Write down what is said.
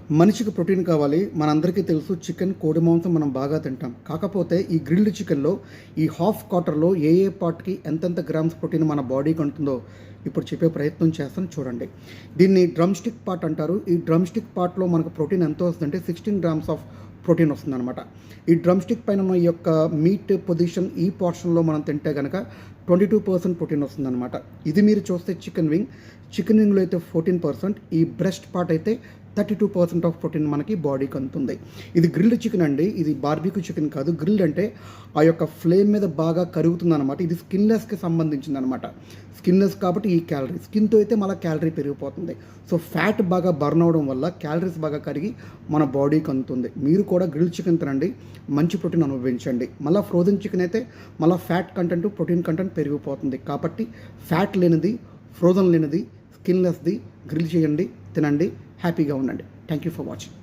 మనిషికి ప్రోటీన్ కావాలి. మనందరికీ తెలుసు చికెన్, కోడి మాంసం మనం బాగా తింటాం. కాకపోతే ఈ గ్రిల్డ్ చికెన్‌లో ఈ హాఫ్ క్వార్టర్‌లో ఏ ఏ పార్ట్‌కి ఎంతెంత గ్రామ్స్ ప్రోటీన్ మన బాడీకి అందుతుందో ఇప్పుడు చెప్పే ప్రయత్నం చేస్తాను చూడండి. దీన్ని డ్రమ్ స్టిక్ పార్ట్ అంటారు. ఈ డ్రమ్ స్టిక్ పార్ట్‌లో మనకు ప్రోటీన్ ఎంత వస్తుందంటే 16 గ్రామ్స్ ఆఫ్ ప్రోటీన్ వస్తుందన్నమాట. ఈ డ్రమ్ స్టిక్ పైన ఉన్న ఈ యొక్క మీట్ పొజిషన్ ఈ పోర్షన్‌లో మనం తింటే గనక 22% ప్రోటీన్ వస్తుందన్నమాట. ఇది మీరు చూస్తే చికెన్ వింగ్‌లో అయితే 14%, ఈ బ్రెస్ట్ పార్ట్ అయితే 32% ఆఫ్ ప్రోటీన్ మనకి బాడీకి అందుతుంది. ఇది గ్రిల్డ్ చికెన్ అండి. ఇది బార్బిక్యూ చికెన్ కాదు. గ్రిల్డ్ అంటే ఆ యొక్క ఫ్లేమ్ మీద బాగా కరుగుతుందన్నమాట. ఇది స్కిన్లెస్కి సంబంధించిందనమాట. స్కిన్లెస్ కాబట్టి ఈ క్యాలరీ, స్కిన్తో అయితే మళ్ళీ క్యాలరీ పెరిగిపోతుంది. సో ఫ్యాట్ బాగా బర్న్ అవడం వల్ల క్యాలరీస్ బాగా కరిగి మన బాడీకి అందుతుంది. మీరు కూడా గ్రిల్డ్ చికెన్ తినండి, మంచి ప్రోటీన్ అనుభవించండి. మళ్ళీ ఫ్రోజన్ చికెన్ అయితే మళ్ళీ ఫ్యాట్ కంటెంట్, ప్రోటీన్ కంటెంట్ పెరిగిపోతుంది. కాబట్టి ఫ్యాట్ లేనిది, ఫ్రోజన్ లేనిది, స్కిన్లెస్ది గ్రిల్ చేయండి, తినండి, హ్యాపీగా ఉండండి. Thank you for watching.